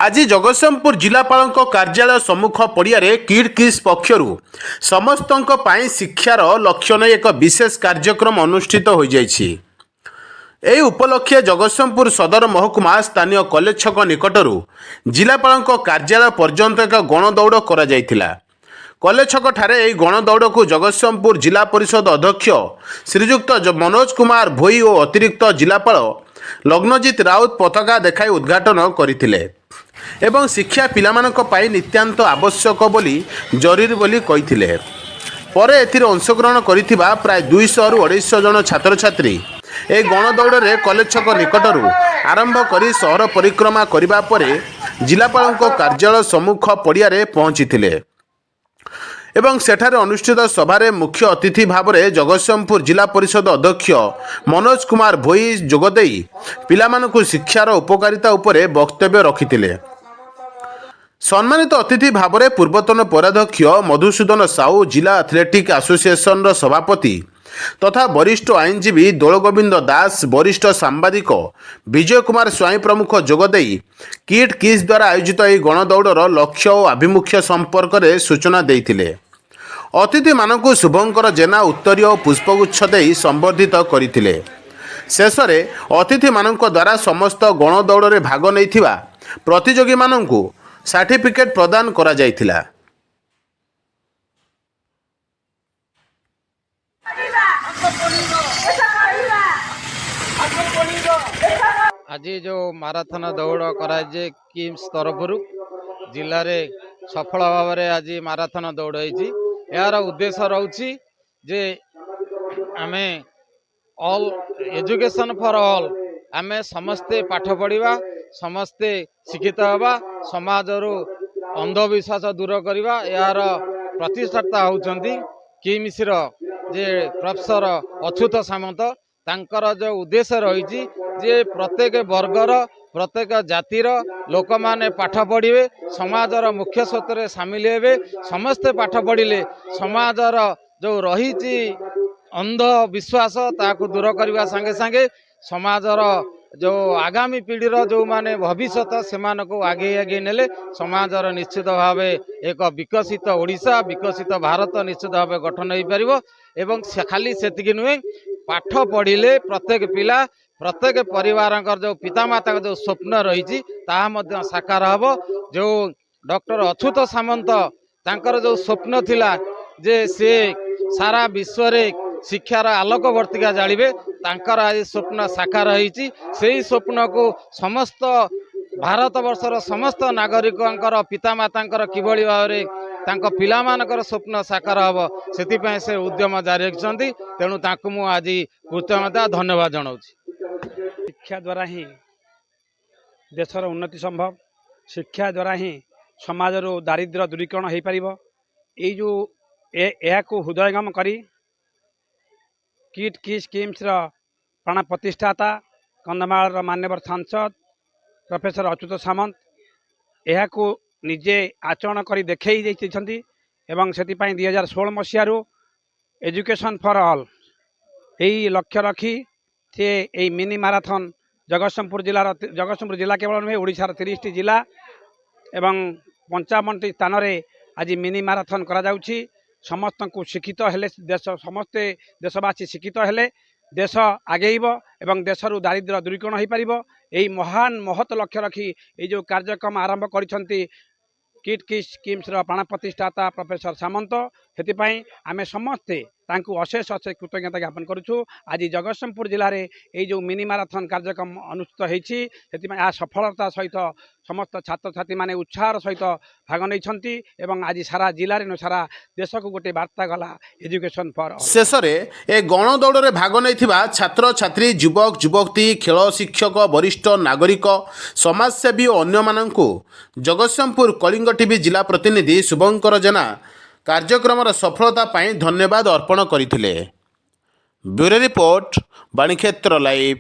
आज जगतसिंहपुर जिलापाल कार्यालय सम्मुख पड़िया किड किस पक्षर समस्त शिक्षार लक्ष्य नहीं एक विशेष कार्यक्रम अनुष्ठित हो जाइछि। ଏହି ଉପଲକ୍ଷେ ଜଗତସିଂହପୁର ସଦର ମହକୁମା ସ୍ଥାନୀୟ କଲେଜ ଛକ ନିକଟରୁ ଜିଲ୍ଲାପାଳଙ୍କ କାର୍ଯ୍ୟାଳୟ ପର୍ଯ୍ୟନ୍ତ ଏକ ଗଣଦୌଡ଼ କରାଯାଇଥିଲା। କଲେଜ ଛକଠାରେ ଏହି ଗଣଦୌଡ଼କୁ ଜଗତସିଂହପୁର ଜିଲ୍ଲା ପରିଷଦ ଅଧ୍ୟକ୍ଷ ଶ୍ରୀଯୁକ୍ତ ମନୋଜ କୁମାର ଭୋଇ ଓ ଅତିରିକ୍ତ ଜିଲ୍ଲାପାଳ ଲଗ୍ନଜିତ ରାଉତ ପତାକା ଦେଖାଇ ଉଦ୍ଘାଟନ କରିଥିଲେ ଏବଂ ଶିକ୍ଷା ପିଲାମାନଙ୍କ ପାଇଁ ନିତ୍ୟାନ୍ତ ଆବଶ୍ୟକ ବୋଲି ଜରୁରୀ ବୋଲି କହିଥିଲେ। ପରେ ଏଥିରେ ଅଂଶଗ୍ରହଣ କରିଥିବା ପ୍ରାୟ 200ରୁ 250 ଜଣ ଛାତ୍ରଛାତ୍ରୀ ଏହି ଗଣଦୌଡ଼ରେ କଲେଜ ଛକ ନିକଟରୁ ଆରମ୍ଭ କରି ସହର ପରିକ୍ରମା କରିବା ପରେ ଜିଲ୍ଲାପାଳଙ୍କ କାର୍ଯ୍ୟାଳୟ ସମ୍ମୁଖ ପଡ଼ିଆରେ ପହଞ୍ଚିଥିଲେ ଏବଂ ସେଠାରେ ଅନୁଷ୍ଠିତ ସଭାରେ ମୁଖ୍ୟ ଅତିଥି ଭାବରେ ଜଗତସିଂହପୁର ଜିଲ୍ଲା ପରିଷଦ ଅଧ୍ୟକ୍ଷ ମନୋଜ କୁମାର ଭୋଇ ଯୋଗଦେଇ ପିଲାମାନଙ୍କୁ ଶିକ୍ଷାର ଉପକାରିତା ଉପରେ ବକ୍ତବ୍ୟ ରଖିଥିଲେ। ସମ୍ମାନିତ ଅତିଥି ଭାବରେ ପୂର୍ବତନ ପୌରାଧ୍ୟକ୍ଷ ମଧୁସୂଦନ ସାହୁ, ଜିଲ୍ଲା ଆଥଲେଟିକ୍ ଆସୋସିଏସନର ସଭାପତି तथा वरिष्ठ आईनजीवी दौलगोविंद दास, वरिष्ठ सांबादिक विजय कुमार स्वाई प्रमुख जोगदे किड किस द्वारा आयोजित यह गणदौड़र लक्ष्य और आभिमुख्य संपर्क में सूचना देते। अतिथि मानक शुभंकर जेना उत्तरीय और पुष्पगुच्छ दे संबर्धित करते। शेष में अतिथि मानक द्वारा समस्त गणदौड़ में भाग नहीं प्रतियोगी मानक सर्टिफिकेट प्रदान करा जायथिला। आज जो माराथन दौड़ कराए किम्स तरफ जिले में सफल भाव में आज माराथन दौड़ होती। यार उद्देश्य रोचे जे आमे ऑल एजुकेशन फॉर ऑल आमे समस्ते पाठ पढ़ा, समस्ते शिक्षित हवा, समाज अंधविश्वास दूर करवा। यार प्रतिष्ठाता होउछंती किम्स जे प्रोफेसर अच्युत सामंत। तांकर जो उद्देश्य रही जे प्रत्येक वर्गर प्रत्येक जातिर लोक माने पाठ पढ़े, समाजर मुख्य स्रोत सामिल हे। समस्ते पाठ पढ़ले समाजर जो रही अंधविश्वास ताकू दूर करने संगे संगे समाजर जो आगामी पीढ़ीर जो माने भविष्य से आगे आगे नेले समाजर निश्चित भाव एक विकसित ओडिशा, विकसित भारत निश्चित भाव गठन हो पारिबो। एवं खाली सेतिक नुहे, पाठ पढ़ले प्रत्येक पिला प्रत्येक परिवार जो पितामाता जो स्वप्न रही साकार हम। जो डॉक्टर अच्युत सामंत तांकर जो स्वप्न थिला जे से सारा विश्व रे शिक्षार आलोक वर्तिका जालिबे, तांकर आज स्वप्न साकार होईची। सेही स्वप्न को समस्त भारत वर्षर समस्त नागरिकंकर पितामातांकर किभଳି भाବରେ तांक पिलामानकर स्वप्न साकार हम सेतिपय से उद्यम जारी रखिछंती। तेणु तांकु मु आज कृतज्ञता धन्यवाद जनाउछि। शिक्षा द्वारा ही देशर उन्नति संभव, शिक्षा द्वारा ही समाज दारिद्र्य दूरीकरण हो पार। ये जो हृदयंगम करी किड किस किम्स प्राण प्रतिष्ठाता कंधमाल मान्यवर सांसद प्रोफेसर अच्युत सामंत यह निजे आचरण कर देखई एवं से 2016 मसीह एजुकेशन फॉर ऑल यही लक्ष्य रखी से यही मिनी माराथन जगतसिंहपुर जिला केवल नुहे ओडिशार 30टी जिला एवं 55टी स्थान में आज मिनी माराथन करा जाउछि। समस्त को शिक्षित हेले देश, समस्ते देशवासी शिक्षित हेले देश आगेब एवं देशरू दारिद्र्य दूरीकरण हो पार। यही महान महत लक्ष्य रखी ये जो कार्यक्रम आरंभ करिसेंती किड किस किम्स प्राण प्रतिष्ठाता प्रोफेसर सामंत। से आमे समस्ते तांकु अशेष अशेष कृतज्ञता ज्ञापन करुछु। आज जगतसिंहपुर जिले में ये जो मिनी माराथन कार्यक्रम अनुष्ठित होती से सफलता सहित समस्त छात्र छात्री माने उत्साह सहित भाग नहीं एवं आज सारा जिले में सारा देश को गोटे वार्ता गला एजुकेशन फॉर शेष में ए गणदौड़ में भाग नहीं छात्र छात्री, युवक युवती, खेल शिक्षक, वरिष्ठ नागरिक, समाजसेवी और अन्य माननकु जगतसिंहपुर कलिंग टीवी जिला प्रतिनिधि शुभंकर जेना कार्यक्रम सफलता पाई धन्यवाद अर्पण करथिले। Bureau report, Banikshetra live.